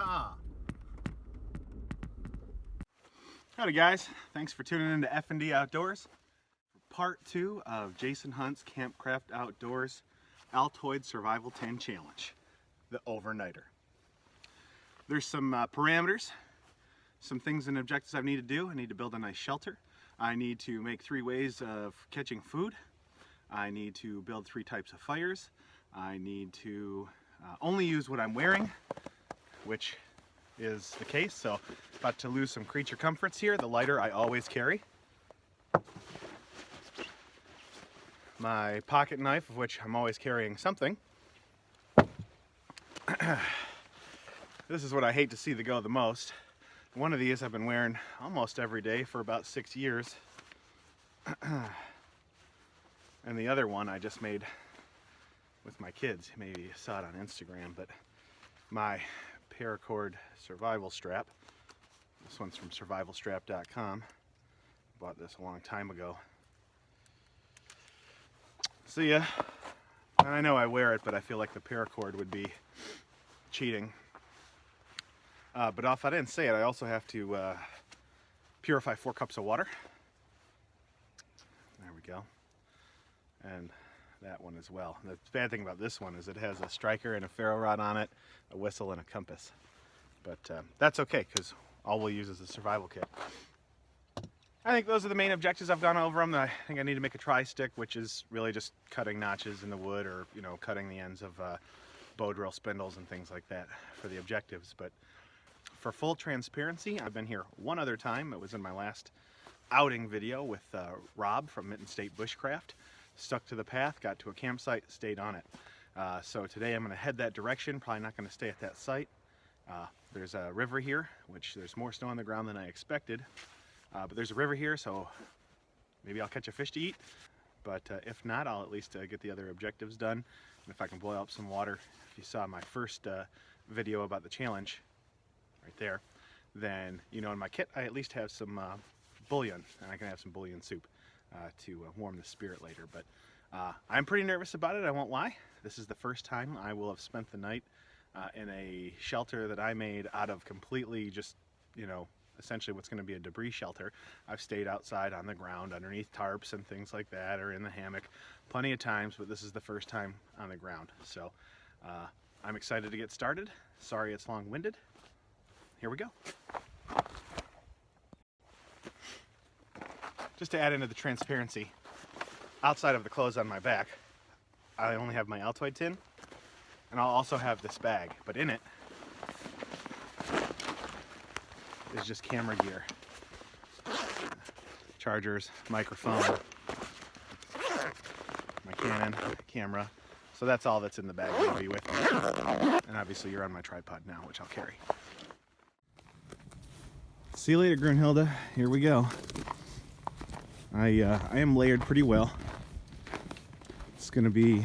Yeehaw! Howdy guys, thanks for tuning in to F&D Outdoors. Part 2 of Jason Hunt's Campcraft Outdoors Altoids Survival Tin Challenge, the Overnighter. There's some parameters, some things and objectives I need to do. I need to build a nice shelter. I need to make 3 ways of catching food. I need to build 3 types of fires. I need to only use what I'm wearing, which is the case. So about to lose some creature comforts here. The lighter I always carry. My pocket knife, of which I'm always carrying something. This is what I hate to see go the most. One of these I've been wearing almost every day for about 6 years. And the other one I just made with my kids. Maybe you saw it on Instagram, but my paracord survival strap. This one's from survivalstrap.com. Bought this a long time ago. So yeah, I know I wear it, but I feel like the paracord would be cheating. But if I didn't say it, I also have to purify 4 cups of water. There we go. And that one as well. The bad thing about this one is it has a striker and a ferro rod on it, a whistle and a compass. But that's okay, because all we'll use is a survival kit. I think those are the main objectives. I've gone over them. I think I need to make a tri-stick, which is really just cutting notches in the wood, or cutting the ends of bow drill spindles and things like that for the objectives. But for full transparency, I've been here one other time. It was in my last outing video with Rob from Mitten State Bushcraft. Stuck to the path, got to a campsite, stayed on it. So today I'm going to head that direction. Probably not going to stay at that site. There's a river here, which there's more snow on the ground than I expected. But there's a river here, so maybe I'll catch a fish to eat. But if not, I'll at least get the other objectives done. And if I can boil up some water, if you saw my first video about the challenge right there, then in my kit I at least have some bouillon, and I can have some bouillon soup to warm the spirit later. But I'm pretty nervous about it, I won't lie. This is the first time I will have spent the night in a shelter that I made out of completely just, essentially what's going to be a debris shelter. I've stayed outside on the ground underneath tarps and things like that, or in the hammock plenty of times, but this is the first time on the ground. So I'm excited to get started. Sorry it's long-winded. Here we go. Just to add into the transparency, outside of the clothes on my back, I only have my Altoid tin, and I'll also have this bag, but in it is just camera gear. Chargers, microphone, my Canon camera. So that's all that's in the bag that'll be with me. And obviously you're on my tripod now, which I'll carry. See you later, Grunhilde. Here we go. I am layered pretty well. It's going to be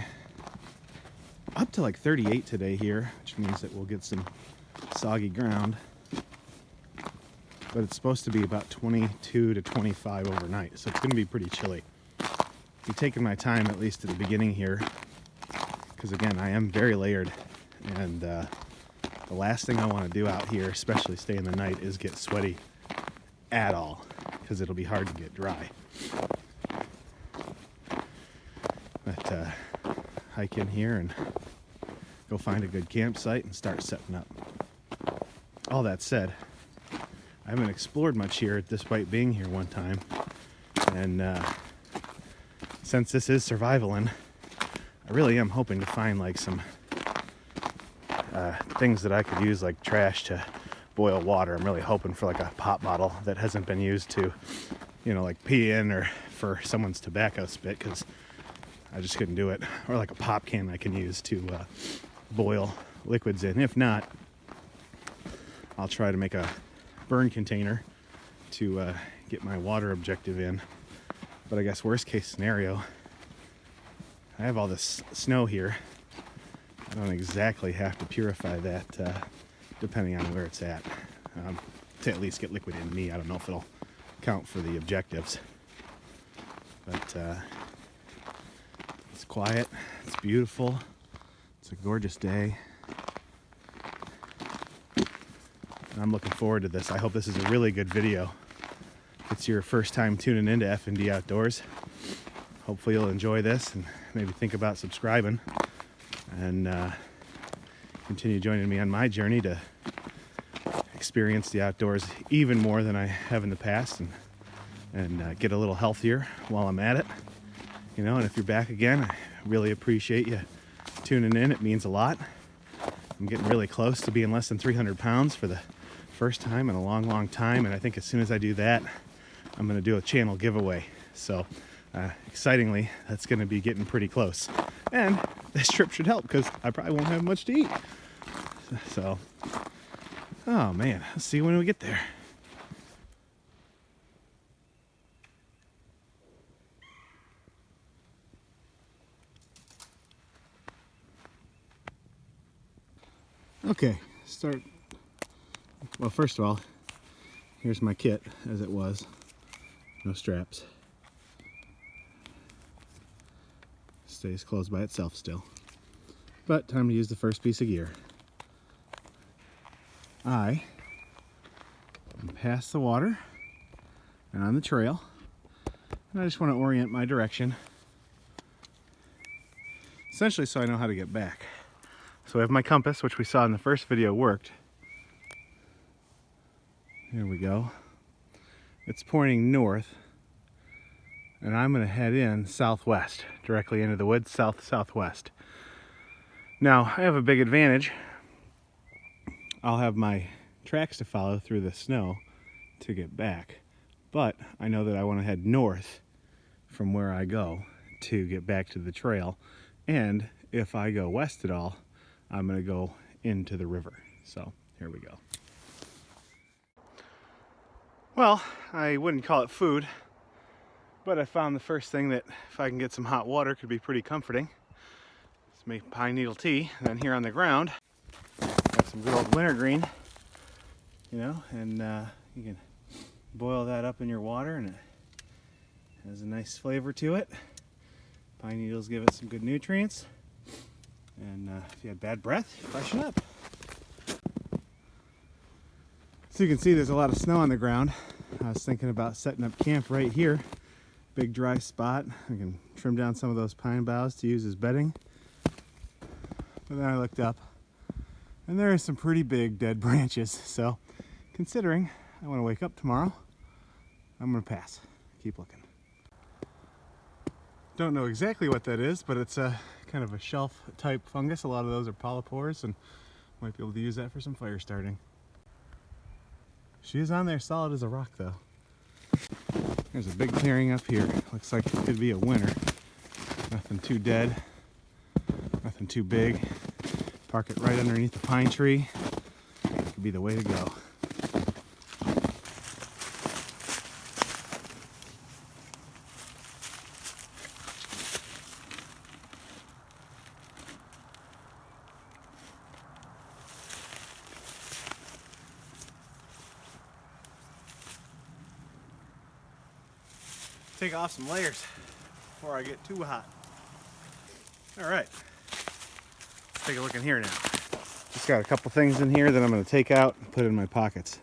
up to like 38 today here, which means that we'll get some soggy ground. But it's supposed to be about 22 to 25 overnight, so it's going to be pretty chilly. I'm taking my time, at least at the beginning here, because again, I am very layered, and the last thing I want to do out here, especially stay in the night, is get sweaty at all, because it'll be hard to get dry. But hike in here and go find a good campsite and start setting up. All that said, I haven't explored much here despite being here one time, and since this is survivaling, I really am hoping to find like some things that I could use, like trash, to boil water. I'm really hoping for like a pop bottle that hasn't been used to, like pee in, or for someone's tobacco spit, because I just couldn't do it. Or like a pop can I can use to boil liquids in. If not, I'll try to make a burn container to get my water objective in. But I guess worst case scenario, I have all this snow here. I don't exactly have to purify that depending on where it's at, to at least get liquid in me. I don't know if it'll count for the objectives, but it's quiet, it's beautiful, it's a gorgeous day. And I'm looking forward to this. I hope this is a really good video. If it's your first time tuning into F&D Outdoors, hopefully you'll enjoy this and maybe think about subscribing and continue joining me on my journey to experience the outdoors even more than I have in the past, and get a little healthier while I'm at it. You know, and if you're back again, I really appreciate you tuning in. It means a lot. I'm getting really close to being less than 300 pounds for the first time in a long, long time, and I think as soon as I do that, I'm going to do a channel giveaway. So excitingly, that's going to be getting pretty close, and this trip should help because I probably won't have much to eat. So oh man, let's see when we get there. Okay, well, first of all, here's my kit as it was. No straps. Stays closed by itself still. But time to use the first piece of gear. I am past the water and on the trail, and I just want to orient my direction, essentially so I know how to get back. So I have my compass, which we saw in the first video worked. Here we go. It's pointing north, and I'm going to head in southwest, directly into the woods, southwest. Now, I have a big advantage. I'll have my tracks to follow through the snow to get back, but I know that I want to head north from where I go to get back to the trail, and if I go west at all, I'm going to go into the river. So here we go. Well, I wouldn't call it food, but I found the first thing that if I can get some hot water could be pretty comforting. Let's make pine needle tea. And then here on the ground, got some good old wintergreen, you know, and you can boil that up in your water and it has a nice flavor to it. Pine needles give it some good nutrients. And if you had bad breath, freshen up. So you can see there's a lot of snow on the ground. I was thinking about setting up camp right here. Big dry spot. I can trim down some of those pine boughs to use as bedding. But then I looked up and there are some pretty big dead branches. So considering I want to wake up tomorrow, I'm going to pass. Keep looking. Don't know exactly what that is, but it's a kind of a shelf type fungus. A lot of those are polypores, and might be able to use that for some fire starting. She is on there solid as a rock though. There's a big clearing up here. Looks like it could be a winner. Nothing too dead, nothing too big. Park it right underneath the pine tree. Could be the way to go. Take off some layers before I get too hot. All right, let's take a look in here now. Just got a couple things in here that I'm going to take out and put in my pockets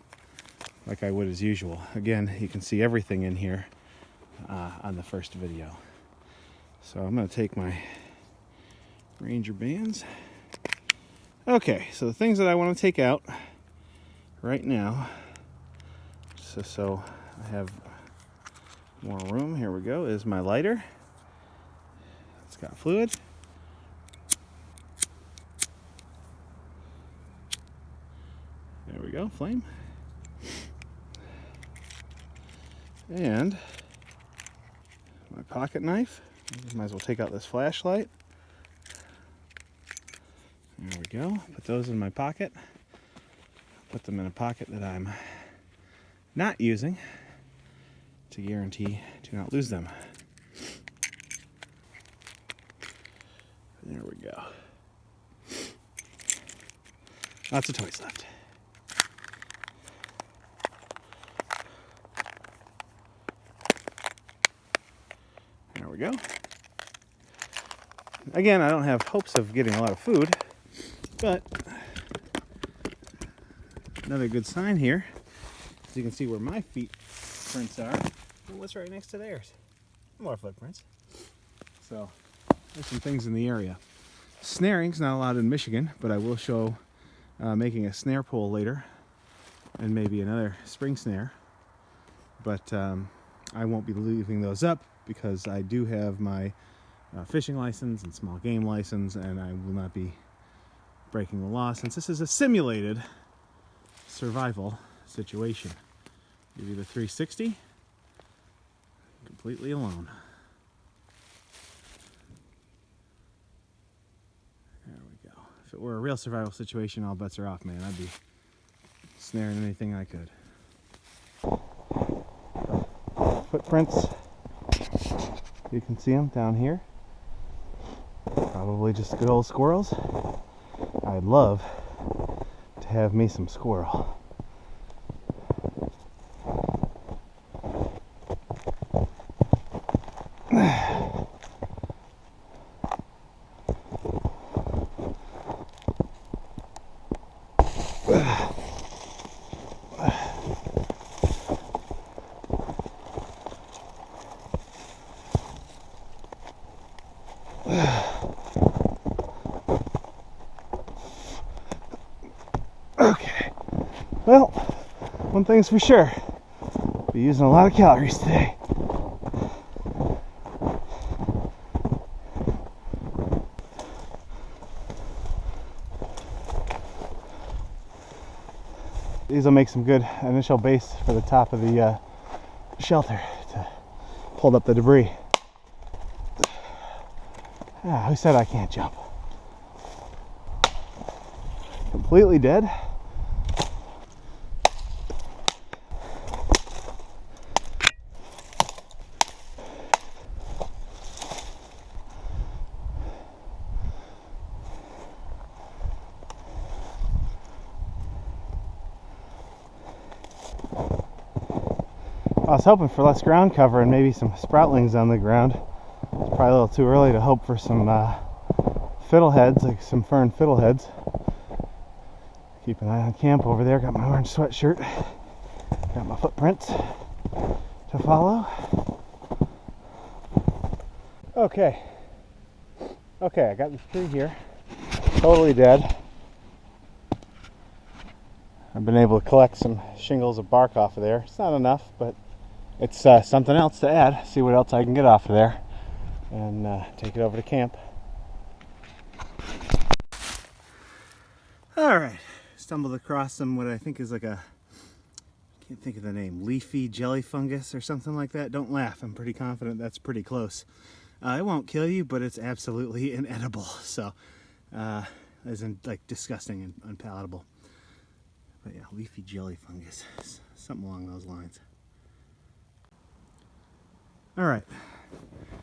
like I would as usual. Again, you can see everything in here on the first video. So I'm going to take my Ranger bands. Okay, so the things that I want to take out right now, so I have more room, here we go, is my lighter. It's got fluid. There we go, flame. And my pocket knife. Might as well take out this flashlight. There we go. Put those in my pocket. Put them in a pocket that I'm not using to guarantee to not lose them. There we go. Lots of toys left. There we go. Again, I don't have hopes of getting a lot of food, but another good sign here. As you can see where my feet prints are. And what's right next to theirs? More footprints. So there's some things in the area. Snaring's not allowed in Michigan, but I will show making a snare pole later and maybe another spring snare. But I won't be leaving those up because I do have my fishing license and small game license, and I will not be breaking the law since this is a simulated survival situation. Give you the 360 completely alone. There we go. If it were a real survival situation, all bets are off, man. I'd be snaring anything I could. Footprints. You can see them down here. Probably just good old squirrels. I'd love to have me some squirrel. Okay, well, one thing's for sure, we're using a lot of calories today. These will make some good initial base for the top of the shelter to hold up the debris. Ah, who said I can't jump? Completely dead. I was hoping for less ground cover and maybe some sproutlings on the ground. It's probably a little too early to hope for some fiddleheads, like some fern fiddleheads. Keep an eye on camp over there. Got my orange sweatshirt. Got my footprints to follow. Okay, I got this tree here. Totally dead. I've been able to collect some shingles of bark off of there. It's not enough, but it's something else to add. See what else I can get off of there and take it over to camp. Alright, stumbled across some what I think is like a, I can't think of the name, leafy jelly fungus or something like that. Don't laugh, I'm pretty confident that's pretty close. It won't kill you, but it's absolutely inedible. So, as in like disgusting and unpalatable. But yeah, leafy jelly fungus, something along those lines. Alright,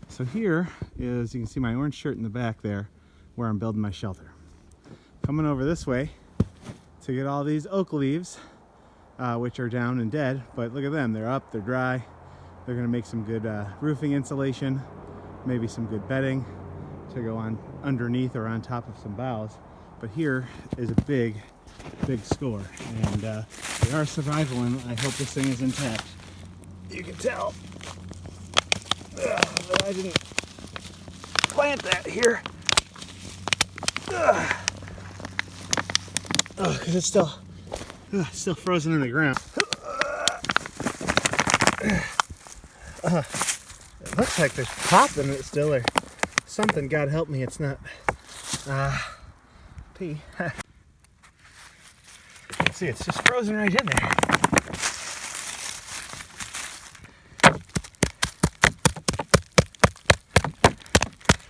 so here is, you can see my orange shirt in the back there, where I'm building my shelter. Coming over this way to get all these oak leaves, which are down and dead, but look at them, they're up, they're dry. They're going to make some good roofing insulation, maybe some good bedding to go on underneath or on top of some boughs. But here is a big score, and they are survival, and I hope this thing is intact. You can tell that I didn't plant that here. Because it's still frozen in the ground. It looks like there's pop in it still, or something. God help me, it's not pee. See, it's just frozen right in there.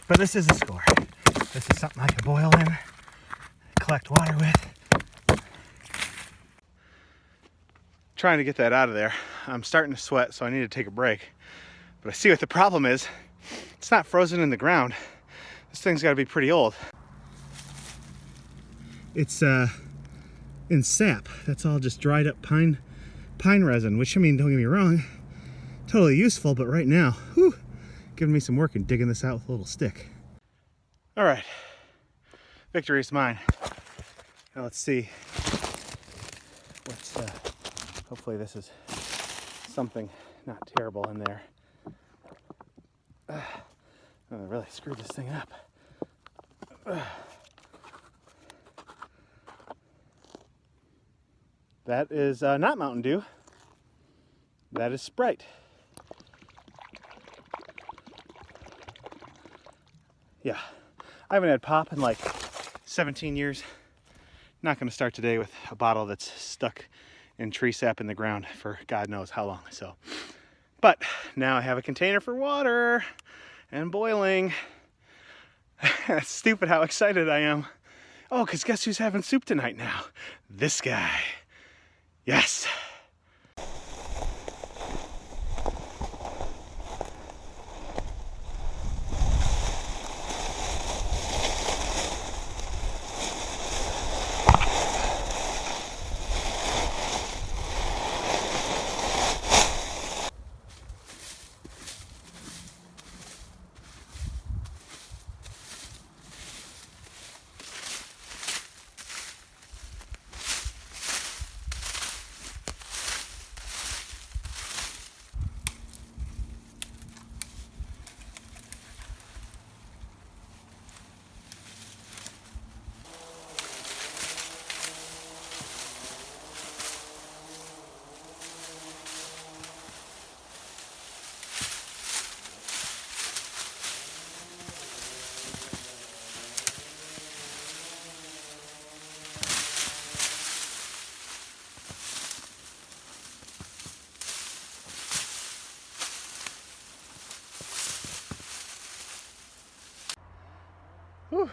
But this is a score. This is something I can boil in, collect water with. Trying to get that out of there. I'm starting to sweat, so I need to take a break. But I see what the problem is. It's not frozen in the ground. This thing's got to be pretty old. It's in sap. That's all just dried up pine resin, which, I mean, don't get me wrong, totally useful, but right now, whew, giving me some work and digging this out with a little stick. All right, victory is mine. Now let's see what hopefully this is something not terrible in there. Oh, I really screwed this thing up. That is not Mountain Dew. That is Sprite. Yeah, I haven't had pop in like 17 years. Not going to start today with a bottle that's stuck in tree sap in the ground for God knows how long. So, but now I have a container for water and boiling. It's stupid how excited I am. Oh, because guess who's having soup tonight now? This guy. Yes. Whew.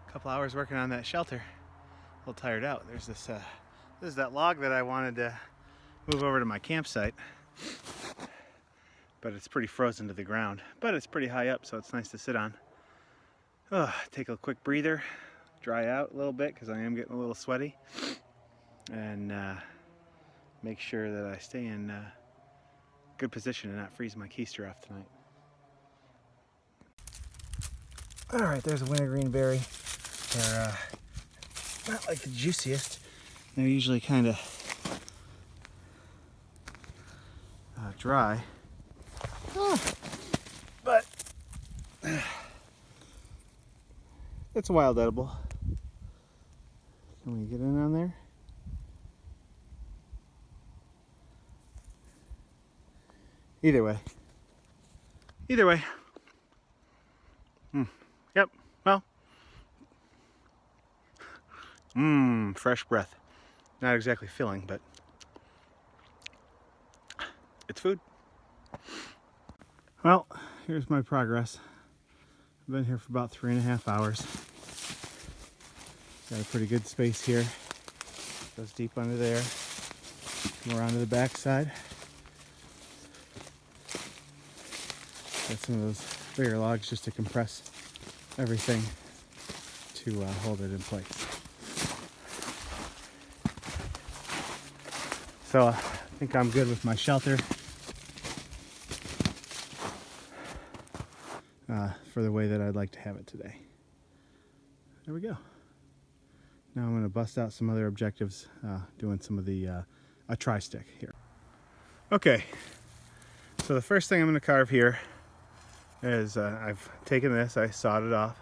A couple hours working on that shelter. A little tired out. There's this is that log that I wanted to move over to my campsite, but it's pretty frozen to the ground. But it's pretty high up, so it's nice to sit on. Take a quick breather, dry out a little bit because I am getting a little sweaty, and make sure that I stay in good position and not freeze my keister off tonight. All right, there's a wintergreen berry. They're not like the juiciest. They're usually kind of dry, but it's a wild edible. Can we get in on there? Either way. Yep, well, fresh breath. Not exactly filling, but it's food. Well, here's my progress. I've been here for about 3.5 hours. Got a pretty good space here. Goes deep under there. More onto the back side. Got some of those bigger logs just to compress everything to hold it in place. So I think I'm good with my shelter for the way that I'd like to have it today. There we go. Now I'm going to bust out some other objectives, doing some of the a tri-stick here. Okay, so the first thing I'm going to carve here is I've taken this, I sawed it off.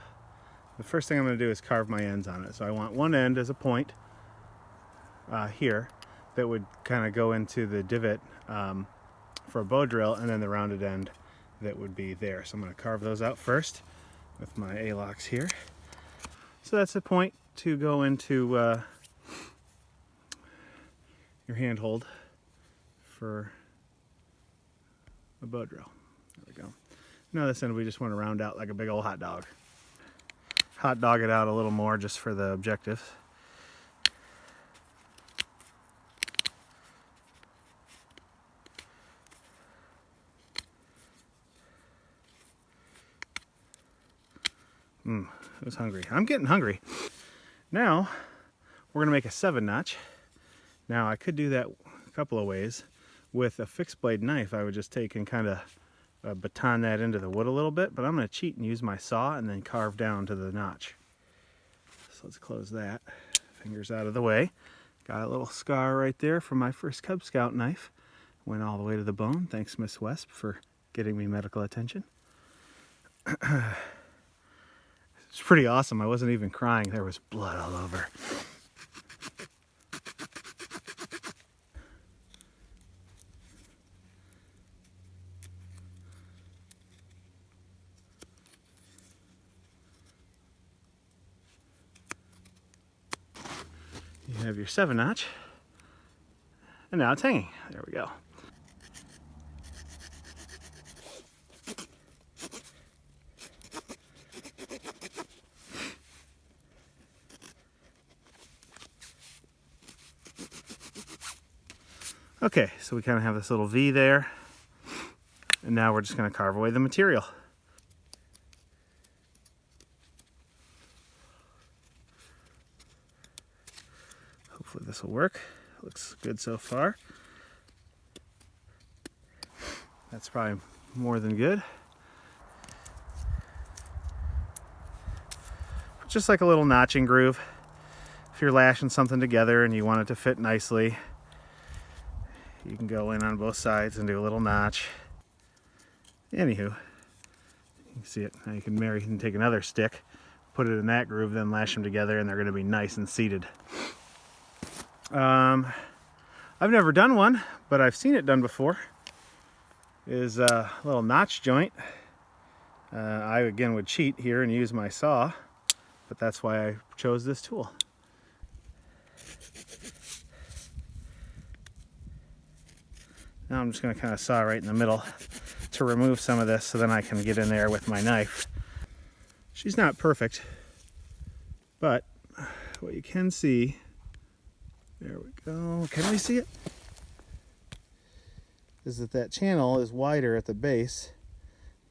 The first thing I'm going to do is carve my ends on it. So I want one end as a point here that would kind of go into the divot for a bow drill, and then the rounded end that would be there. So I'm going to carve those out first with my A-locks here. So that's a point to go into your handhold for a bow drill. There we go. Now this end we just want to round out like a big old hot dog. Hot dog it out a little more just for the objectives. I was hungry. I'm getting hungry. Now we're going to make a 7-notch. Now I could do that a couple of ways. With a fixed blade knife, I would just take and kind of baton that into the wood a little bit, but I'm going to cheat and use my saw and then carve down to the notch. So let's close that. Fingers out of the way. Got a little scar right there from my first Cub Scout knife. Went all the way to the bone. Thanks, Miss Wesp, for getting me medical attention. It's pretty awesome. I wasn't even crying. There was blood all over. You have your 7-notch. And now it's hanging. There we go. Okay, so we kind of have this little V there. And now we're just going to carve away the material. Hopefully this will work. Looks good so far. That's probably more than good. Just like a little notching groove. If you're lashing something together and you want it to fit nicely, you can go in on both sides and do a little notch. Anywho, you can see it. Now you can take another stick, put it in that groove, then lash them together, and they're going to be nice and seated. I've never done one, but I've seen it done before. Is a little notch joint. I again would cheat here and use my saw, but that's why I chose this tool. Now I'm just going to kind of saw right in the middle to remove some of this so then I can get in there with my knife. She's not perfect, but what you can see, there we go, can we see it? Is that channel is wider at the base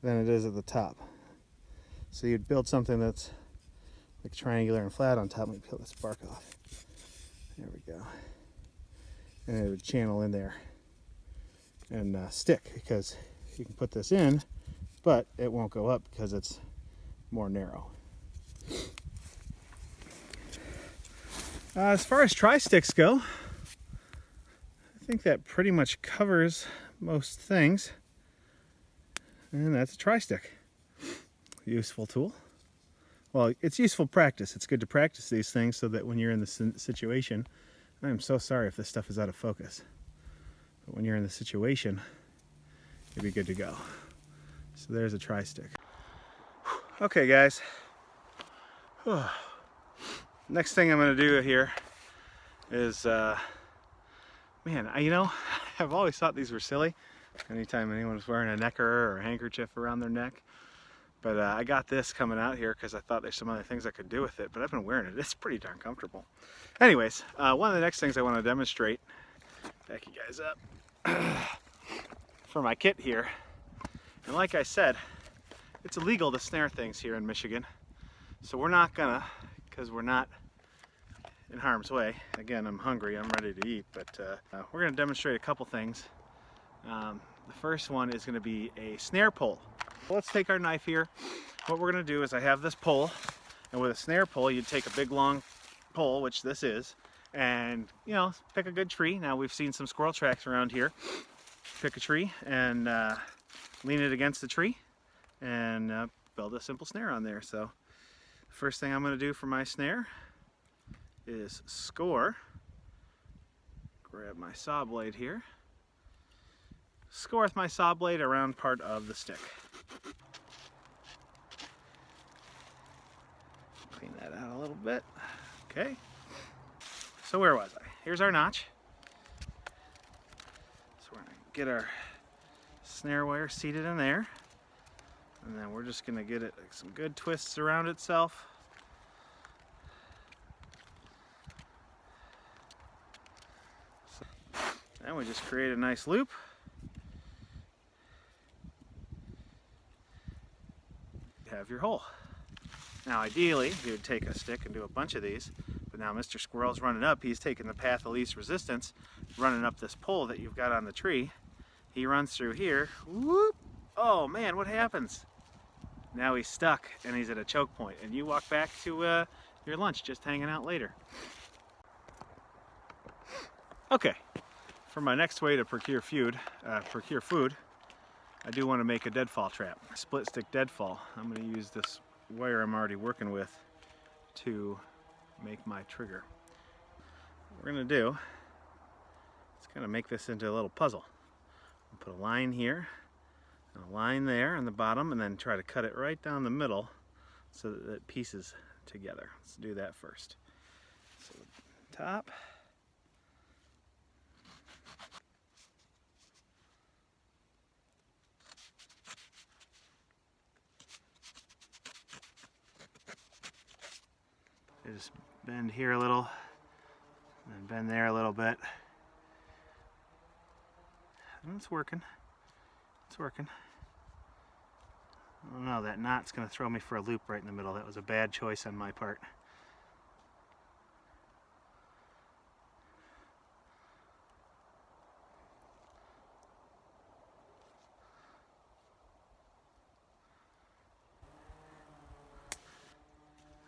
than it is at the top. So you'd build something that's like triangular and flat on top. Let me peel this bark off. There we go. And it would channel in there and stick, because you can put this in, but it won't go up because it's more narrow. As far as tri-sticks go, I think that pretty much covers most things. And that's a tri-stick. Useful tool. Well, it's useful practice. It's good to practice these things so that when you're in the situation, I'm so sorry if this stuff is out of focus, but when you're in the situation, you'll be good to go. So there's a tri-stick. Okay, guys. Next thing I'm going to do here is, man, I've always thought these were silly. Anytime anyone was wearing a necker or a handkerchief around their neck. But I got this coming out here because I thought there's some other things I could do with it, but I've been wearing it. It's pretty darn comfortable. Anyways, one of the next things I want to demonstrate, back you guys up, for my kit here. And like I said, it's illegal to snare things here in Michigan. So we're not gonna, because we're not in harm's way. Again, I'm hungry, I'm ready to eat, but we're gonna demonstrate a couple things. The first one is gonna be a snare pole. Let's take our knife here. What we're gonna do is I have this pole, and with a snare pole, you'd take a big long pole, which this is, and pick a good tree. Now we've seen some squirrel tracks around here. Pick a tree and lean it against the tree and build a simple snare on there. So the first thing I'm gonna do for my snare is score. Grab my saw blade here. Score with my saw blade around part of the stick. Clean that out a little bit. Okay. So where was I? Here's our notch. So we're gonna get our snare wire seated in there. And then we're just gonna get it some good twists around itself. So, then we just create a nice loop. Have your hole. Now ideally you would take a stick and do a bunch of these, but now Mr. Squirrel's running up. He's taking the path of least resistance, running up this pole that you've got on the tree. He runs through here. Whoop! Oh man, what happens? Now he's stuck and he's at a choke point, and you walk back to your lunch, just hanging out later. Okay, for my next way to procure food, I do want to make a deadfall trap, split stick deadfall. I'm going to use this wire I'm already working with to make my trigger. What we're going to do is kind of make this into a little puzzle. I'll put a line here, and a line there on the bottom, and then try to cut it right down the middle so that it pieces together. Let's do that first. So top. Just bend here a little, and bend there a little bit. And it's working. It's working. Oh no, that knot's going to throw me for a loop right in the middle. That was a bad choice on my part.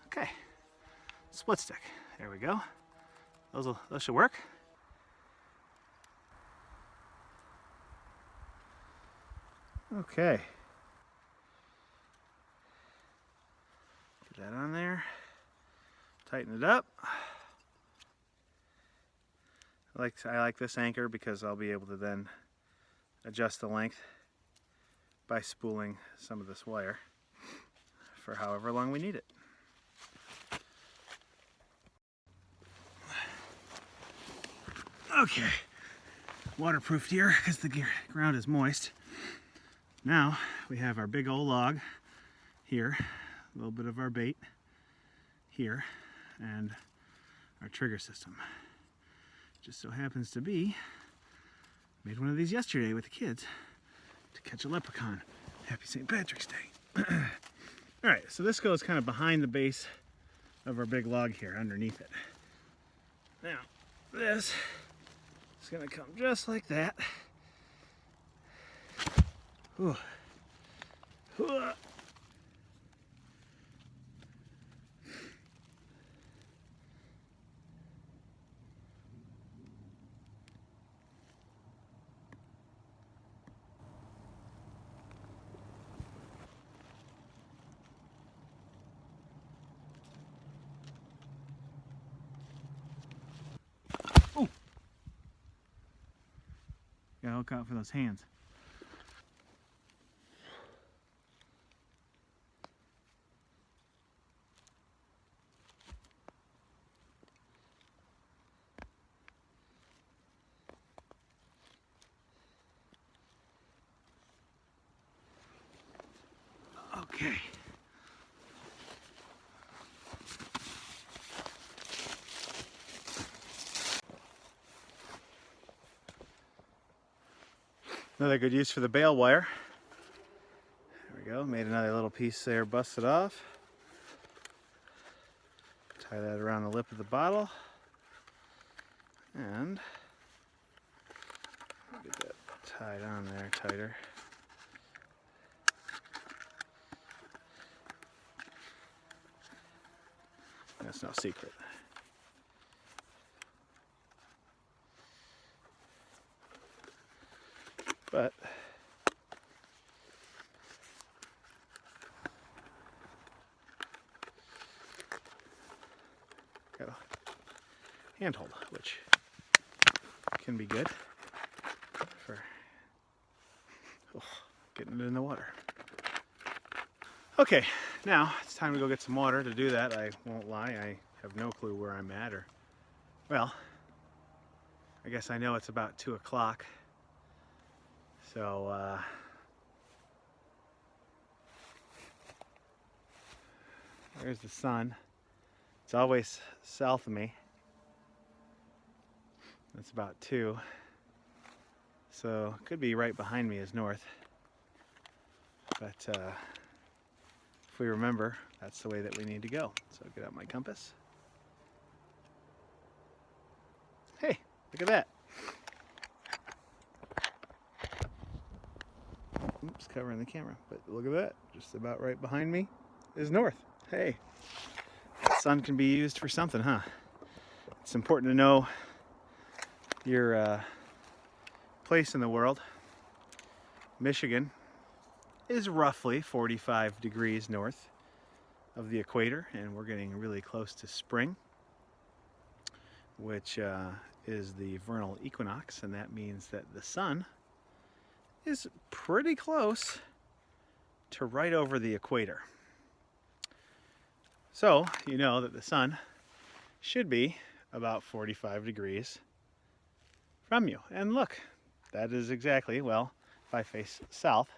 Okay, split stick. There we go. Those should work. Okay. Get that on there. Tighten it up. I like this anchor because I'll be able to then adjust the length by spooling some of this wire for however long we need it. Okay, waterproofed here because the ground is moist. Now we have our big old log here, a little bit of our bait here, and our trigger system. Just so happens to be, made one of these yesterday with the kids to catch a leprechaun. Happy St. Patrick's Day. Alright, so this goes kind of behind the base of our big log here, underneath it. Now, this is going to come just like that. Ooh. Ooh. Ooh. Gotta look out for those hands. Okay. Another good use for the bail wire. There we go, made another little piece there, busted off. Tie that around the lip of the bottle. And get that tied on there tighter. That's no secret. But got a handhold, which can be good for getting it in the water. Okay, now it's time to go get some water. To do that, I won't lie, I have no clue where I'm at, or, well, I guess I know it's about 2 o'clock. So, there's the sun. It's always south of me. It's about 2. So, it could be right behind me is north. But, if we remember, that's the way that we need to go. So, get out my compass. Hey, look at that. Oops, covering the camera, but look at that. Just about right behind me is north. Hey, the sun can be used for something, huh? It's important to know your place in the world, Michigan is roughly 45 degrees north of the equator, and we're getting really close to spring, which is the vernal equinox, and that means that the sun is pretty close to right over the equator. So you know that the sun should be about 45 degrees from you. And look, that is exactly, well, if I face south,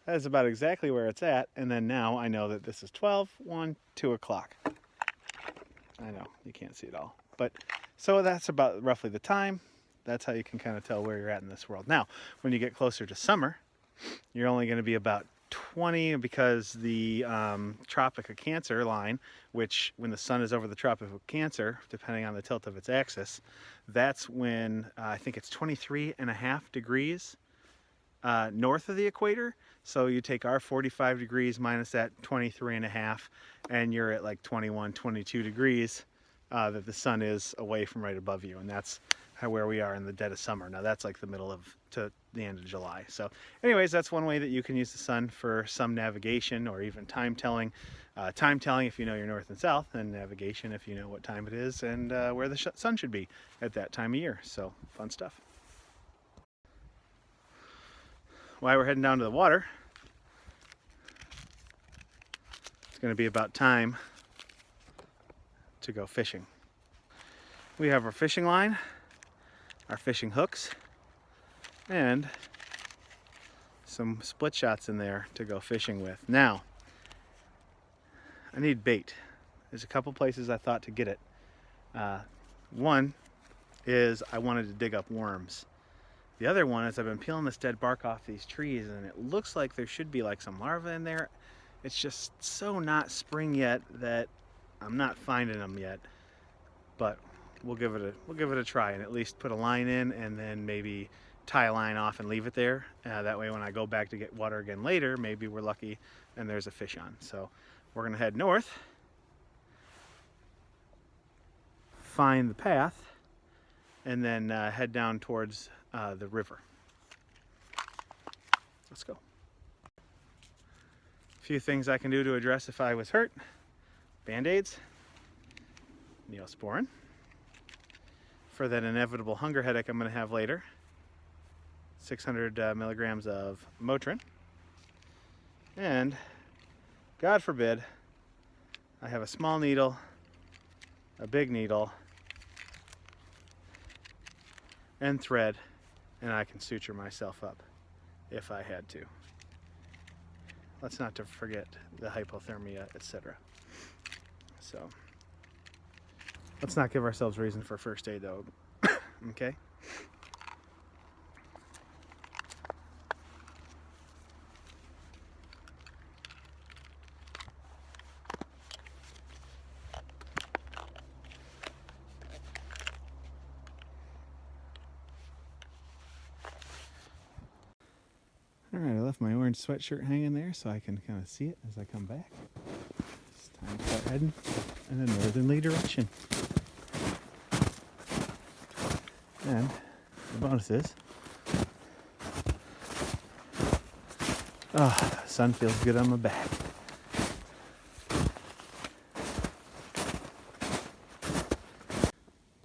that is about exactly where it's at. And then now I know that this is 12, 1, 2 o'clock. I know, you can't see it all. But so that's about roughly the time. That's how you can kind of tell where you're at in this world. Now, when you get closer to summer, you're only going to be about 20, because the Tropic of Cancer line, which when the sun is over the Tropic of Cancer, depending on the tilt of its axis, that's when I think it's 23.5 degrees north of the equator. So you take our 45 degrees minus that 23.5, and you're at like 21, 22 degrees that the sun is away from right above you. And that's where we are in the dead of summer. Now that's like the middle of to the end of July. So anyways, that's one way that you can use the sun for some navigation or even time telling. Time telling if you know your north and south, and navigation if you know what time it is and where the sun should be at that time of year. So fun stuff. While we're heading down to the water, it's going to be about time to go fishing. We have our fishing line, our fishing hooks, and some split shots in there to go fishing with. Now, I need bait. There's a couple places I thought to get it. One is I wanted to dig up worms. The other one is I've been peeling this dead bark off these trees, and it looks like there should be like some larvae in there. It's just so not spring yet that I'm not finding them yet. But we'll give it a try, and at least put a line in, and then maybe tie a line off and leave it there. That way when I go back to get water again later, maybe we're lucky and there's a fish on. So we're gonna head north, find the path, and then head down towards the river. Let's go. A few things I can do to address if I was hurt. Band-aids, Neosporin, for that inevitable hunger headache I'm going to have later. 600 milligrams of Motrin. And, God forbid, I have a small needle, a big needle, and thread, and I can suture myself up if I had to. Let's not to forget the hypothermia, etc. So, let's not give ourselves reason for first aid though, okay? Alright, I left my orange sweatshirt hanging there so I can kind of see it as I come back. It's time to start heading in a northerly direction. And the bonus is, the sun feels good on my back.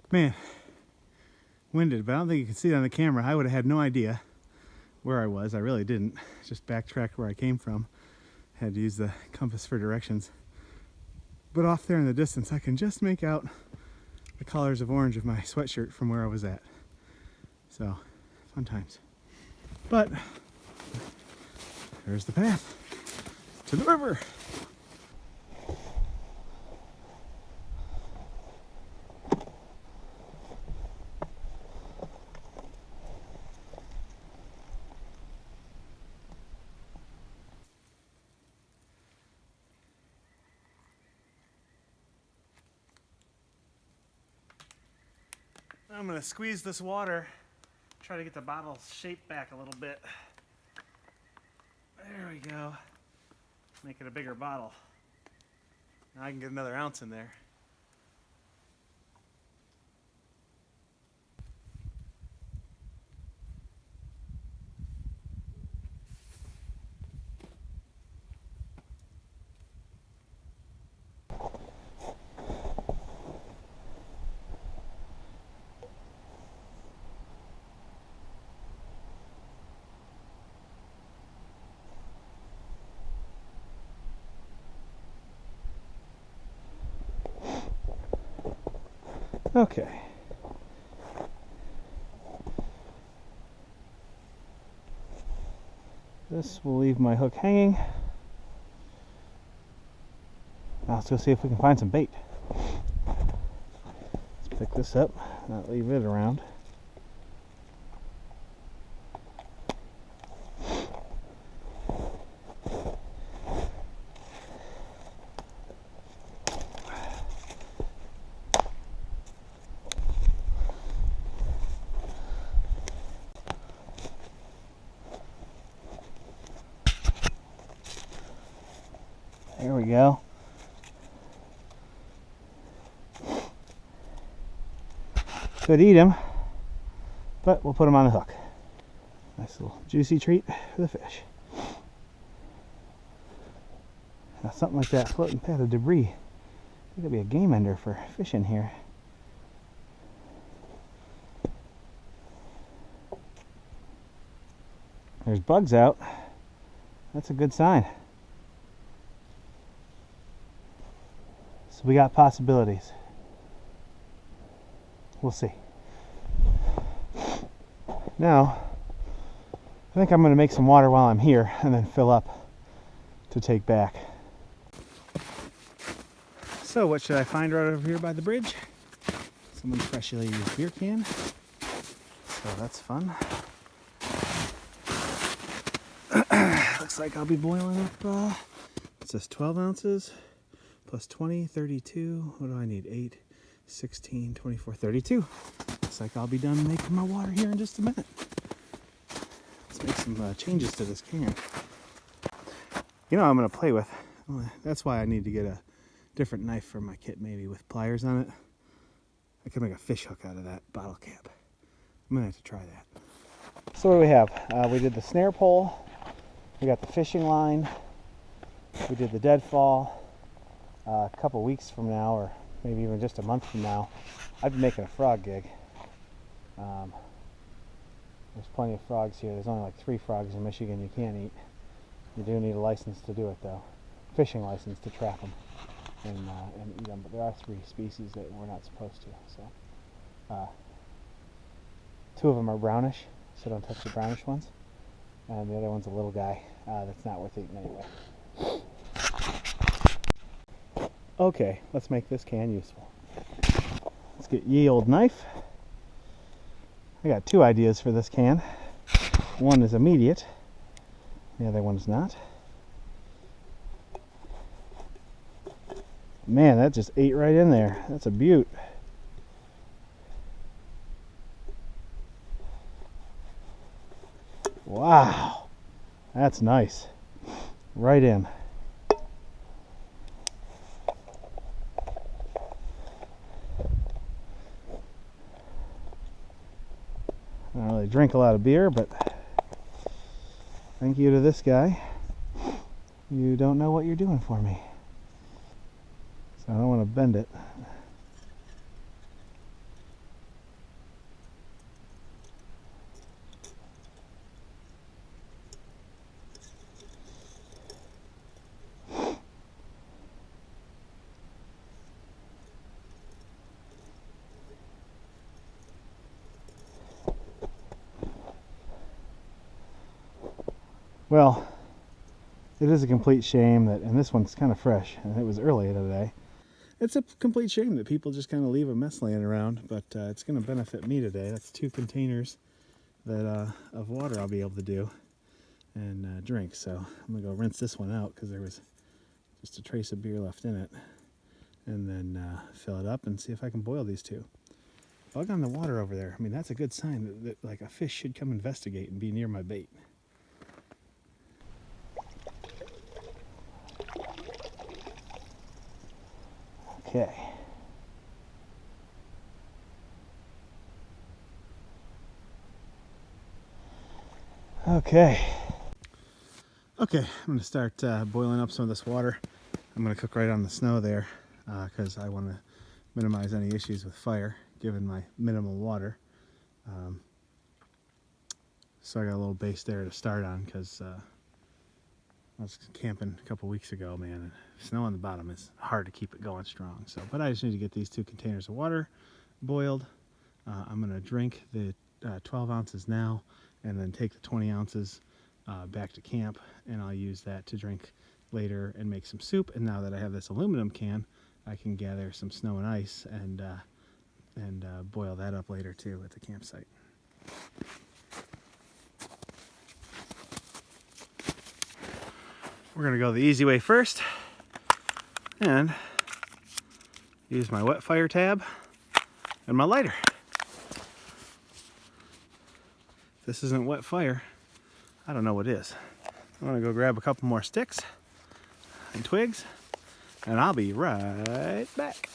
Man, winded, but I don't think you can see it on the camera. I would have had no idea where I was. I really didn't. Just backtracked where I came from. Had to use the compass for directions. But off there in the distance, I can just make out the colors of orange of my sweatshirt from where I was at. So, fun times. But, there's the path to the river. I'm going to squeeze this water, try to get the bottle's shape back a little bit. There we go. Make it a bigger bottle. Now I can get another ounce in there. Okay. This will leave my hook hanging. Now let's go see if we can find some bait. Let's pick this up, not leave it around. There we go. Could eat him, but we'll put him on the hook. Nice little juicy treat for the fish. Now something like that floating past the debris. It could be a game ender for fish in here. There's bugs out. That's a good sign. So we got possibilities. We'll see. Now, I think I'm going to make some water while I'm here and then fill up to take back. So what should I find right over here by the bridge? Someone's freshly used beer can. So that's fun. Looks like I'll be boiling up, it says 12 ounces plus 20, 32. What do I need? 8, 16, 24, 32. Looks like I'll be done making my water here in just a minute. Let's make some changes to this can. You know I'm going to play with. That's why I need to get a different knife for my kit, maybe with pliers on it. I could make a fish hook out of that bottle cap. I'm going to have to try that. So what do we have? We did the snare pole. We got the fishing line. We did the deadfall. A couple weeks from now, or maybe even just a month from now, I'd be making a frog gig. There's plenty of frogs here. There's only like 3 frogs in Michigan you can't eat. You do need a license to do it though. Fishing license to trap them and eat them. But there are 3 species that we're not supposed to. So 2 of them are brownish, so don't touch the brownish ones. And the other one's a little guy that's not worth eating anyway. Okay, let's make this can useful. Let's get ye old knife. I got 2 ideas for this can. One is immediate, the other one's not. Man, that just ate right in there. That's a beaut. Wow, that's nice. Right in. I don't really drink a lot of beer, but thank you to this guy. You don't know what you're doing for me. So I don't want to bend it. Well, it is a complete shame that, and this one's kind of fresh, and it was early today. It's a complete shame that people just kind of leave a mess laying around, but it's going to benefit me today. That's 2 containers that of water I'll be able to do and drink. So I'm going to go rinse this one out because there was just a trace of beer left in it, and then fill it up and see if I can boil these 2. Bug on the water over there. I mean, that's a good sign that like a fish should come investigate and be near my bait. Okay. Okay. Okay, I'm going to start boiling up some of this water. I'm going to cook right on the snow there because I want to minimize any issues with fire given my minimal water. So I got a little base there to start on because I was camping a couple weeks ago, man, and snow on the bottom is hard to keep it going strong. So, but I just need to get these 2 containers of water boiled. I'm going to drink the 12 ounces now and then take the 20 ounces back to camp, and I'll use that to drink later and make some soup. And now that I have this aluminum can, I can gather some snow and ice and boil that up later too at the campsite. We're going to go the easy way first and use my wet fire tab and my lighter. If this isn't wet fire, I don't know what is. I'm going to go grab a couple more sticks and twigs, and I'll be right back.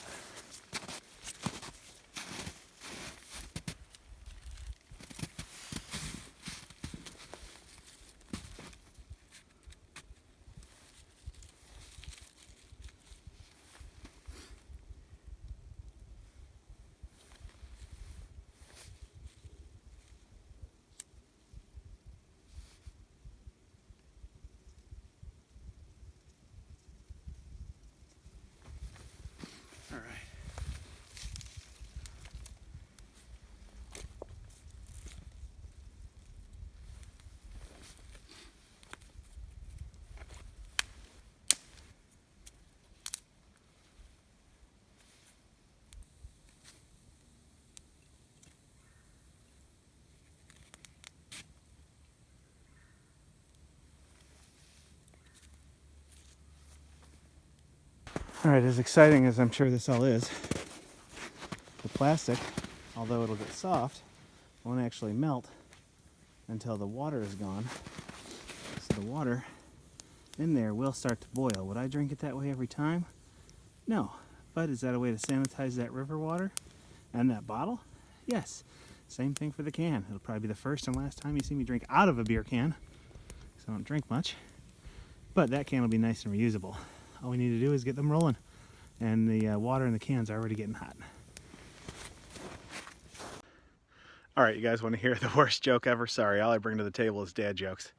Alright, as exciting as I'm sure this all is, the plastic, although it'll get soft, won't actually melt until the water is gone. So the water in there will start to boil. Would I drink it that way every time? No. But is that a way to sanitize that river water and that bottle? Yes. Same thing for the can. It'll probably be the first and last time you see me drink out of a beer can, because I don't drink much. But that can will be nice and reusable. All we need to do is get them rolling, and the water in the cans are already getting hot. All right, you guys want to hear the worst joke ever? Sorry, all I bring to the table is dad jokes.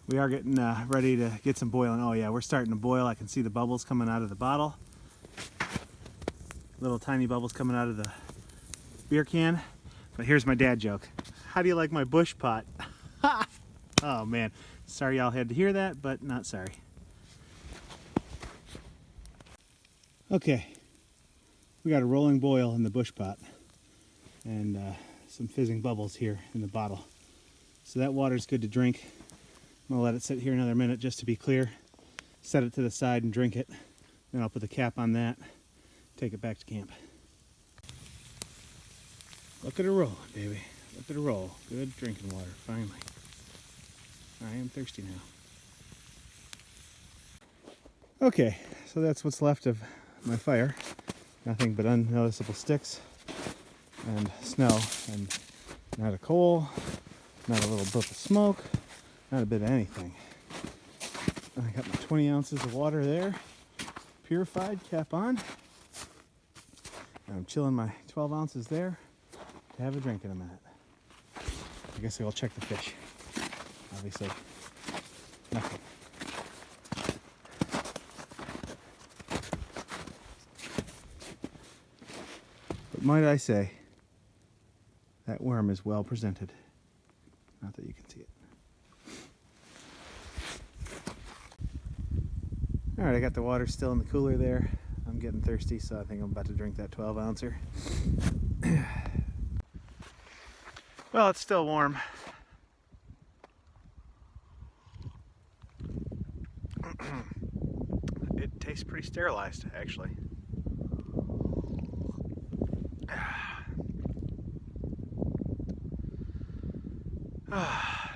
We are getting ready to get some boiling. Oh yeah, we're starting to boil. I can see the bubbles coming out of the bottle. Little tiny bubbles coming out of the beer can. But here's my dad joke. How do you like my bush pot? Oh man, sorry y'all had to hear that, but not sorry. Okay, we got a rolling boil in the bush pot and some fizzing bubbles here in the bottle. So that water's good to drink. I'm gonna let it sit here another minute just to be clear. Set it to the side and drink it. Then I'll put the cap on that, take it back to camp. Look at her roll, baby. Look at her roll. Good drinking water, finally. I am thirsty now. Okay, so that's what's left of my fire. Nothing but unnoticeable sticks and snow, and not a coal, not a little puff of smoke, not a bit of anything. I got my 20 ounces of water there, purified, cap on. And I'm chilling my 12 ounces there to have a drink in a minute. I guess I'll check the fish. Obviously, nothing. But might I say, that worm is well presented. Not that you can see it. Alright, I got the water still in the cooler there. I'm getting thirsty, so I think I'm about to drink that 12 ouncer. Well, it's still warm. It tastes pretty sterilized, actually.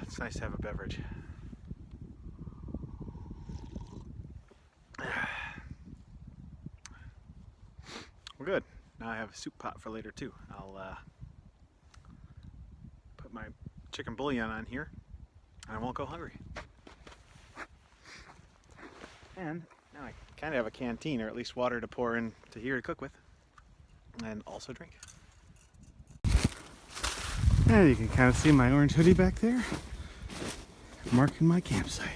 It's nice to have a beverage. We're good. Now I have a soup pot for later too. I'll put my chicken bouillon on here and I won't go hungry. And now I kind of have a canteen, or at least water to pour into here to cook with and also drink. And you can kind of see my orange hoodie back there, marking my campsite.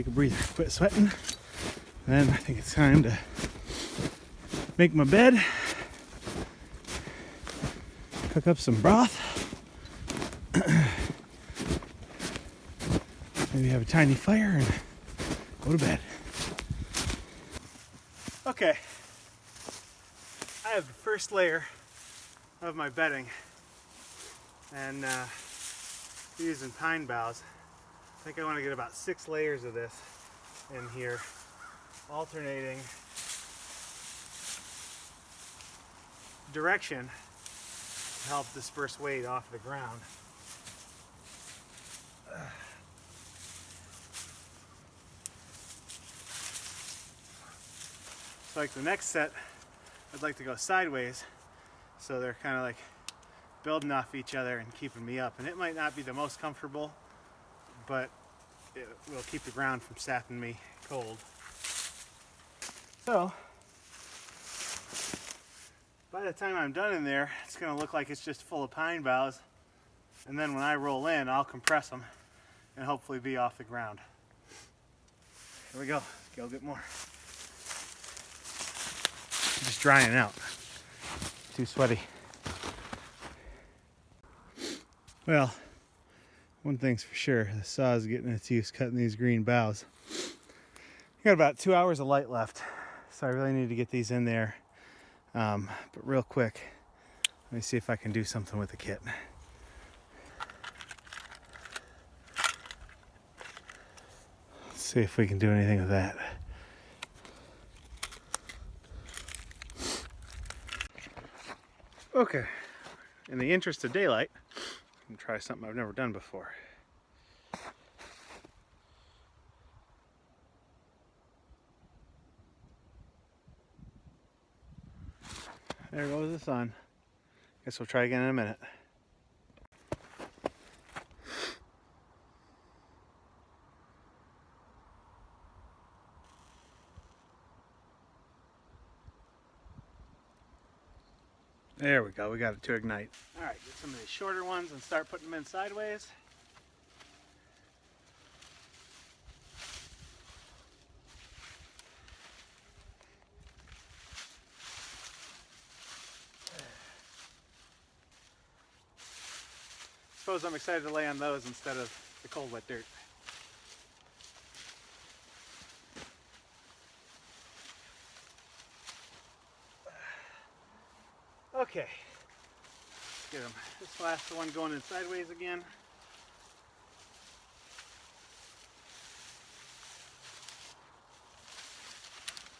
take a breather, quit sweating. Then I think it's time to make my bed, cook up some broth, maybe have a tiny fire and go to bed. Okay, I have the first layer of my bedding, and using pine boughs. I think I want to get about 6 layers of this in here, alternating direction to help disperse weight off the ground. So like the next set, I'd like to go sideways, so they're kind of like building off each other and keeping me up. And it might not be the most comfortable, but it will keep the ground from sapping me cold. So by the time I'm done in there, it's going to look like it's just full of pine boughs. And then when I roll in, I'll compress them and hopefully be off the ground. Here we go. Go get more. Just drying out. Too sweaty. Well, one thing's for sure, the saw is getting its use cutting these green boughs. I got about 2 hours of light left, so I really need to get these in there. But real quick, let me see if I can do something with the kit. Let's see if we can do anything with that. Okay, in the interest of daylight, I'm gonna try something I've never done before. There goes the sun. Guess we'll try again in a minute. There we go, we got it to ignite. All right, get some of these shorter ones and start putting them in sideways. Suppose I'm excited to lay on those instead of the cold wet dirt. Okay, get them. This last one going in sideways again.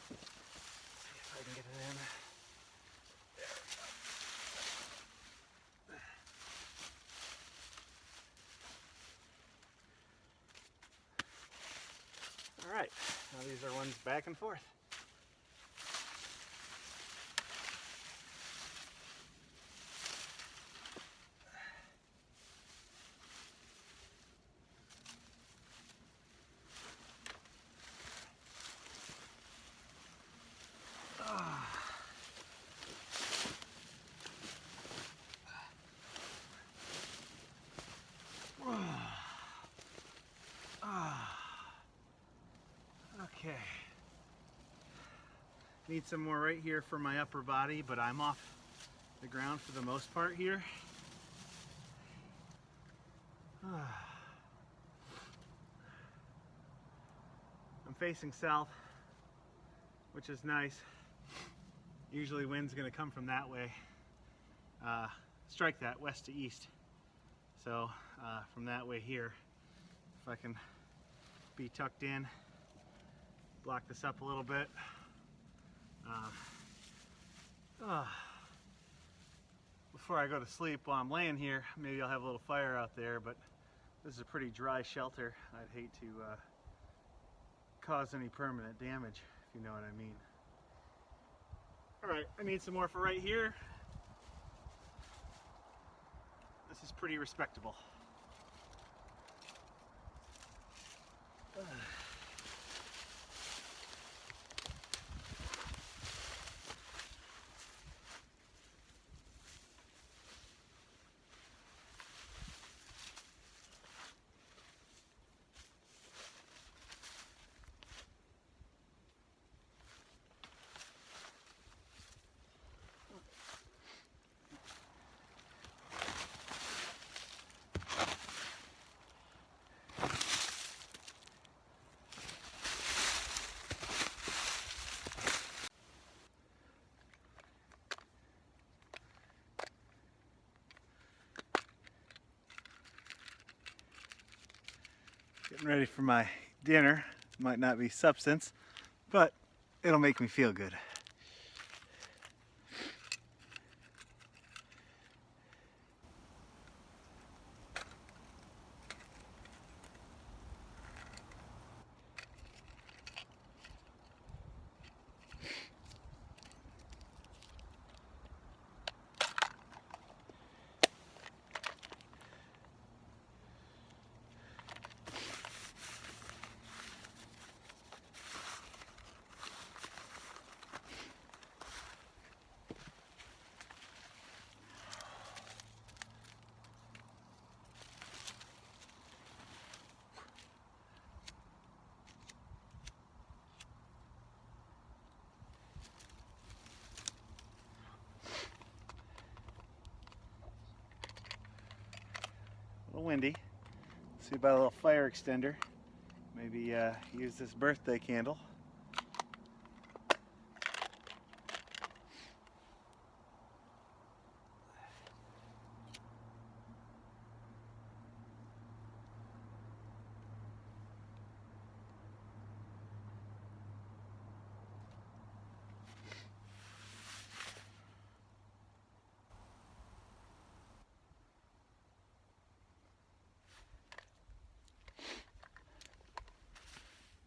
See if I can get it in. All right, now these are ones back and forth. Okay. Need some more right here for my upper body, but I'm off the ground for the most part here. I'm facing south, which is nice. Usually wind's gonna come from that way. Strike that west to east. So from that way here, if I can be tucked in, block this up a little bit. Before I go to sleep while I'm laying here, maybe I'll have a little fire out there, but this is a pretty dry shelter. I'd hate to cause any permanent damage, if you know what I mean. Alright, I need some more for right here. This is pretty respectable. Getting ready for my dinner. Might not be substance, but it'll make me feel good. A little windy. See about a little fire extender. Maybe use this birthday candle.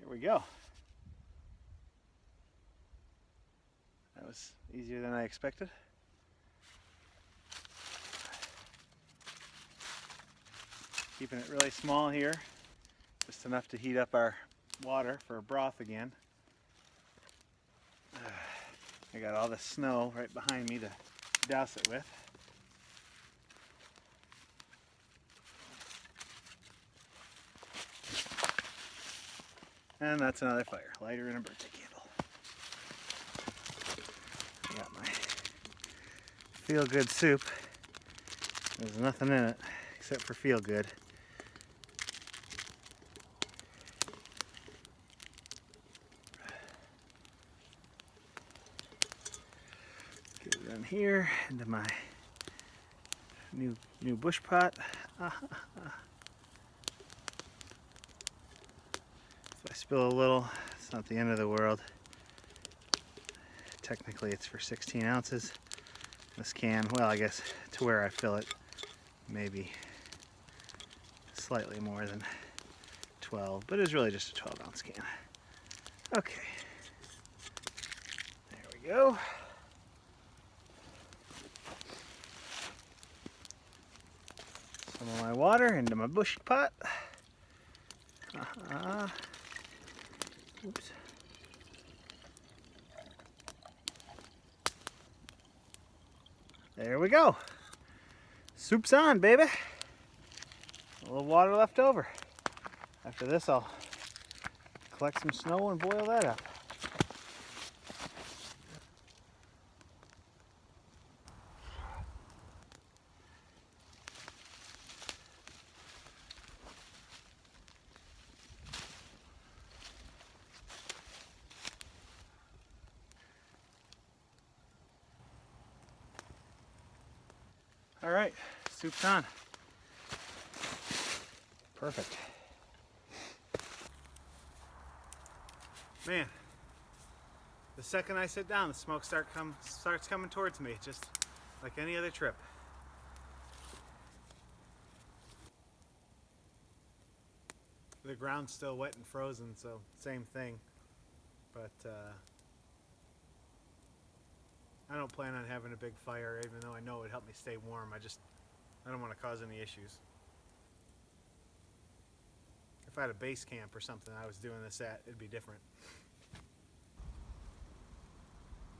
Here we go. That was easier than I expected. Keeping it really small here, just enough to heat up our water for broth again. I got all the snow right behind me to douse it with. And that's another fire, lighter than a birthday candle. I got my feel-good soup. There's nothing in it except for feel-good. Get it in here into my new bush pot. If I spill a little, it's not the end of the world. Technically it's for 16 ounces. This can, well, I guess to where I fill it, maybe slightly more than 12, but it's really just a 12-ounce can. Okay, there we go. Some of my water into my bush pot. Oops. There we go. Soup's on, baby. A little water left over. After this, I'll collect some snow and boil that up. All right, soup's on. Perfect. Man, the second I sit down, the smoke starts coming towards me, just like any other trip. The ground's still wet and frozen, so same thing. But I don't plan on having a big fire, even though I know it would help me stay warm. I don't want to cause any issues. If I had a base camp or something I was doing this at, it'd be different.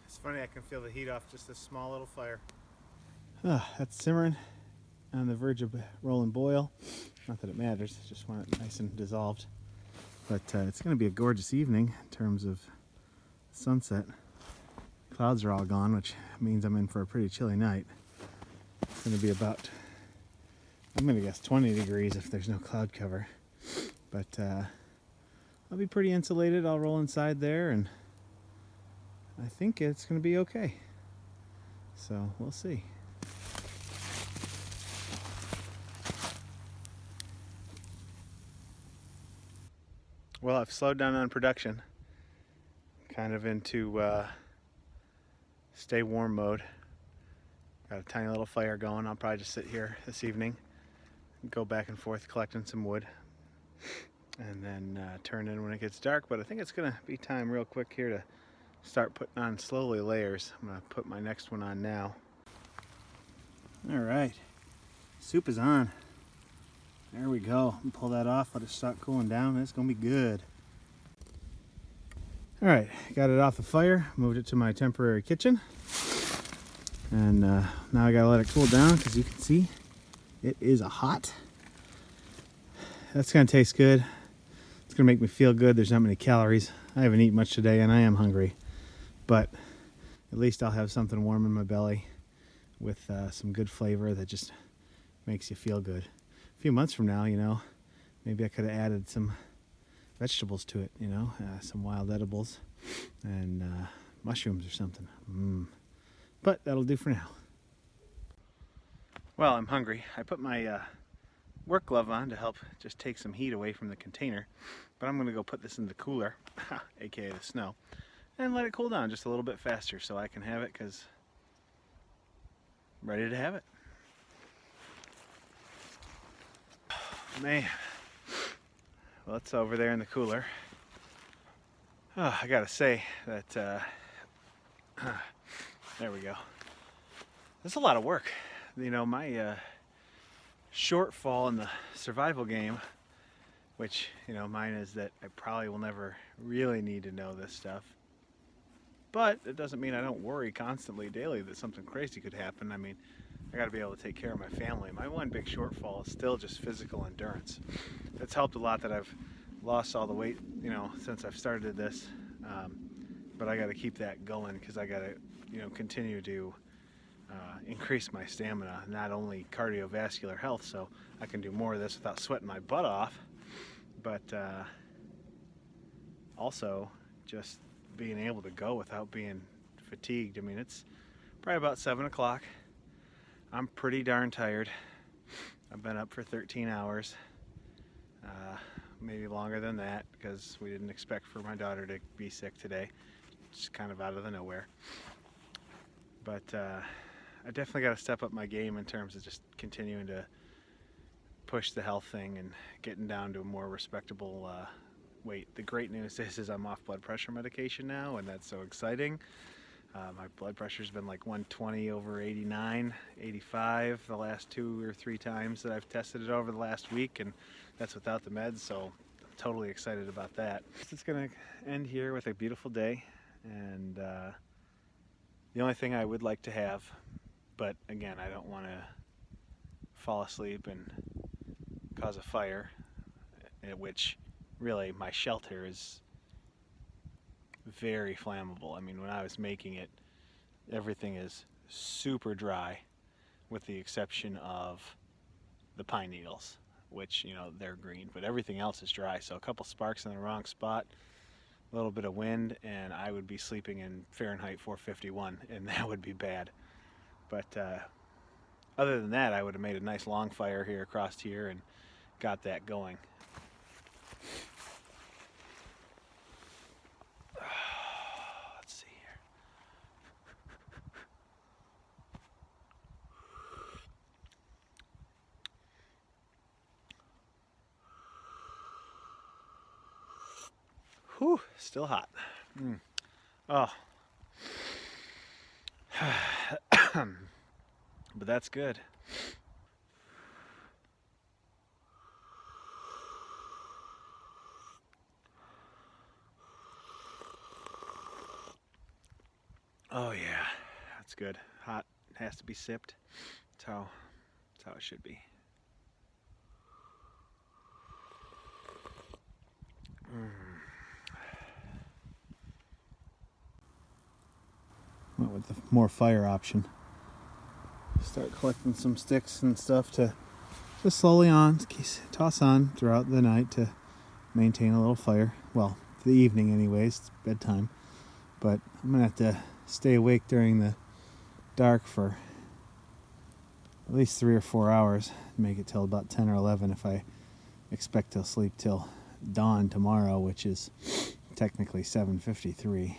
It's funny, I can feel the heat off just this small little fire. That's simmering on the verge of rolling boil. Not that it matters, just want it nice and dissolved. But it's going to be a gorgeous evening in terms of sunset. Clouds are all gone, which means I'm in for a pretty chilly night. It's going to be about, I'm going to guess 20 degrees if there's no cloud cover. But I'll be pretty insulated. I'll roll inside there, and I think it's going to be okay. So we'll see. well, I've slowed down on production, kind of into stay warm mode. Got a tiny little fire going. I'll probably just sit here this evening, go back and forth collecting some wood, and then turn in when it gets dark. But I think it's gonna be time real quick here to start putting on slowly layers. I'm gonna put my next one on now. All right, soup is on. There we go. Pull that off, let it start cooling down. It's gonna be good. All right, got it off the fire, moved it to my temporary kitchen. And now I gotta let it cool down because you can see it is hot. That's gonna taste good. It's gonna make me feel good. There's not many calories. I haven't eaten much today and I am hungry. But at least I'll have something warm in my belly with some good flavor that just makes you feel good. A few months from now, you know, maybe I could have added some vegetables to it, you know, some wild edibles and mushrooms or something. But that'll do for now. Well, I'm hungry. I put my work glove on to help just take some heat away from the container, but I'm gonna go put this in the cooler, aka the snow, and let it cool down just a little bit faster so I can have it, because I'm ready to have it. Man, well, it's over there in the cooler. Oh, I gotta say that there we go. That's a lot of work. You know, my shortfall in the survival game, which, you know, mine is that I probably will never really need to know this stuff. But it doesn't mean I don't worry constantly, daily, that something crazy could happen. I mean, I gotta be able to take care of my family. My one big shortfall is still just physical endurance. It's helped a lot that I've lost all the weight, you know, since I've started this. But I gotta keep that going because I gotta, you know, continue to increase my stamina, not only cardiovascular health, so I can do more of this without sweating my butt off, but also just being able to go without being fatigued. I mean, it's probably about 7 o'clock. I'm pretty darn tired. I've been up for 13 hours, maybe longer than that, because we didn't expect for my daughter to be sick today. It's kind of out of the nowhere. But I definitely got to step up my game in terms of just continuing to push the health thing and getting down to a more respectable weight. The great news is I'm off blood pressure medication now, and that's so exciting. My blood pressure's been like 120 over 89, 85 the last 2 or 3 times that I've tested it over the last week, and that's without the meds, so I'm totally excited about that. It's going to end here with a beautiful day, and the only thing I would like to have, but again, I don't want to fall asleep and cause a fire, which really my shelter is very flammable. I mean, when I was making it, everything is super dry with the exception of the pine needles, which, you know, they're green, but everything else is dry. So a couple sparks in the wrong spot, a little bit of wind, and I would be sleeping in Fahrenheit 451, and that would be bad. But other than that, I would have made a nice long fire here across here and got that going. Let's see here. Whew, still hot. Oh. But that's good. Oh yeah, that's good. Hot, has to be sipped. That's how it should be. Went with the more fire option. Start collecting some sticks and stuff to just slowly toss on throughout the night to maintain a little fire. Well, for the evening anyways, it's bedtime. But I'm gonna have to stay awake during the dark for at least 3 or 4 hours, make it till about 10 or 11 if I expect to sleep till dawn tomorrow, which is technically 7:53.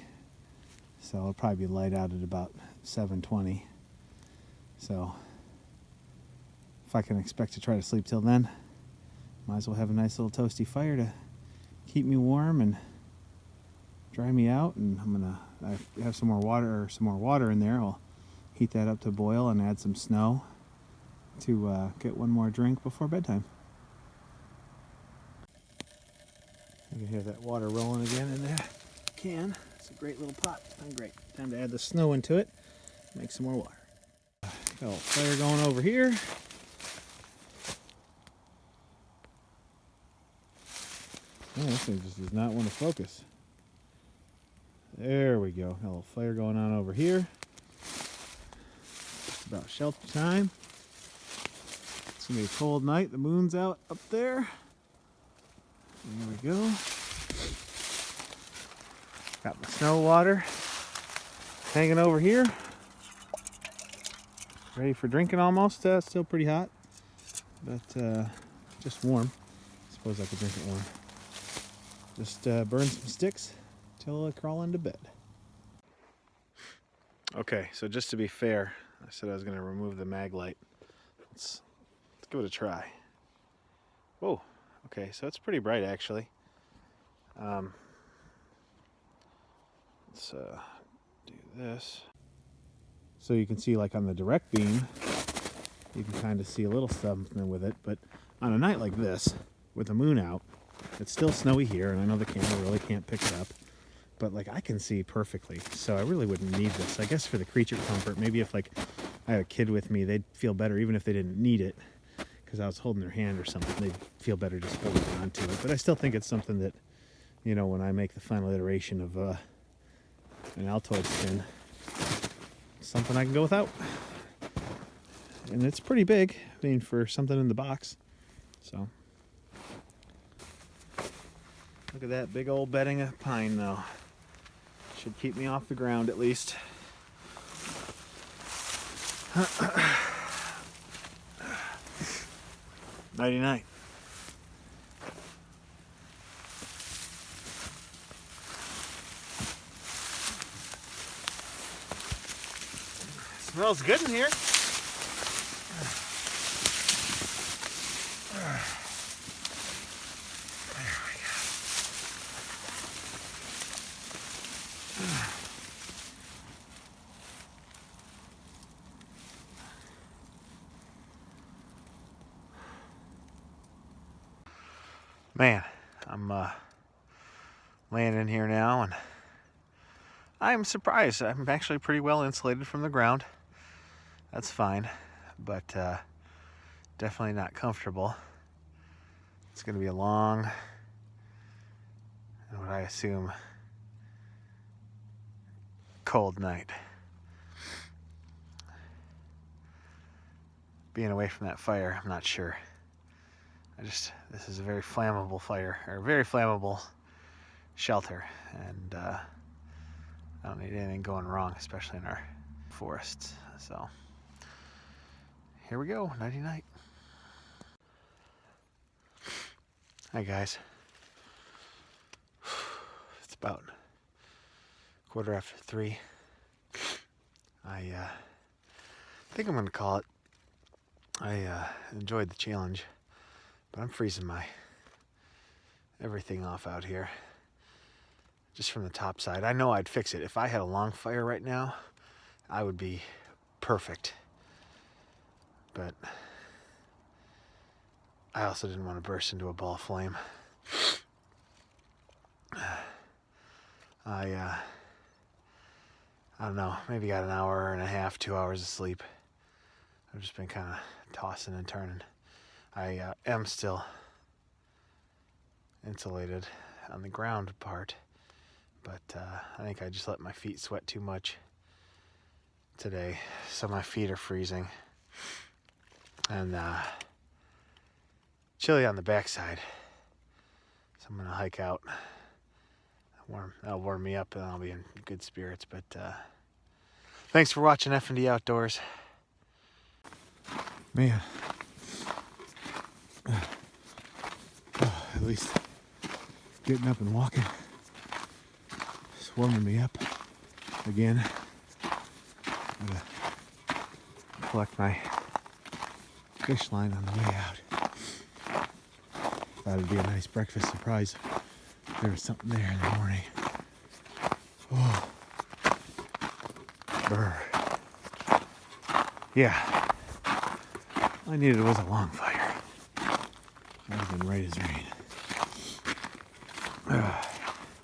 So it'll probably be light out at about 7:20. So if I can expect to try to sleep till then, might as well have a nice little toasty fire to keep me warm and dry me out. And I have some more water in there. I'll heat that up to boil and add some snow to get one more drink before bedtime. You can hear that water rolling again in there. Can. It's a great little pot. Great. Time to add the snow into it. Make some more water. Got a little fire going over here. Oh, this thing just does not want to focus. There we go. Got a little fire going on over here. Just about shelter time. It's going to be a cold night. The moon's out up there. There we go. Got my snow water hanging over here. Ready for drinking almost. Still pretty hot, but just warm. Suppose I could drink it warm. Just burn some sticks till I crawl into bed. Okay, so just to be fair, I said I was going to remove the mag light. Let's give it a try. Whoa, okay, so it's pretty bright actually. Let's do this. So you can see, like on the direct beam, you can kind of see a little something with it, but on a night like this, with the moon out, it's still snowy here, and I know the camera really can't pick it up, but like I can see perfectly, so I really wouldn't need this. I guess for the creature comfort, maybe if like I had a kid with me, they'd feel better even if they didn't need it, because I was holding their hand or something, they'd feel better just holding on to it. But I still think it's something that, you know, when I make the final iteration of an Altoids tin, something I can go without. And it's pretty big, I mean, for something in the box. So look at that big old bedding of pine though. Should keep me off the ground at least. Nighty night. Smells good in here. Man, I'm laying in here now, and I'm surprised. I'm actually pretty well insulated from the ground. That's fine, but definitely not comfortable. It's going to be a long, and what I assume, cold night. Being away from that fire, I'm not sure. This is a very flammable fire, or very flammable shelter, and I don't need anything going wrong, especially in our forests. So here we go, nighty night. Hi guys. It's about 3:15. I think I'm gonna call it. I enjoyed the challenge, but I'm freezing my everything off out here. Just from the top side. I know I'd fix it. If I had a long fire right now, I would be perfect. But I also didn't want to burst into a ball of flame. I don't know, maybe got an hour and a half, 2 hours of sleep. I've just been kind of tossing and turning. I am still insulated on the ground part, but I think I just let my feet sweat too much today, so my feet are freezing. And chilly on the backside, so I'm gonna hike out. That'll warm me up, and I'll be in good spirits. But thanks for watching F&D Outdoors. Man, at least getting up and walking. It's warming me up again. I'm gonna collect my fish line on the way out. Thought it'd be a nice breakfast surprise. There was something there in the morning. Oh. Brr. Yeah. All I needed was a long fire. That would have been right as rain.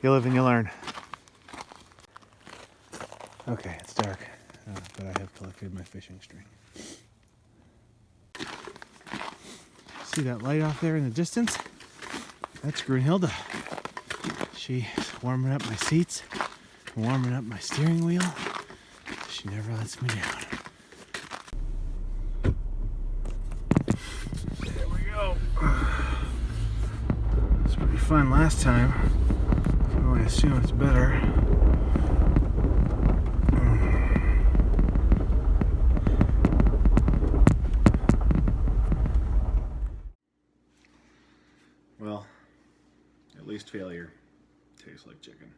You live and you learn. Okay, it's dark, but I have collected my fishing string. See that light off there in the distance? That's Grunhilde. She's warming up my seats, warming up my steering wheel. She never lets me down. There we go. It was pretty fun last time. I can only assume it's better. Well, at least failure tastes like chicken.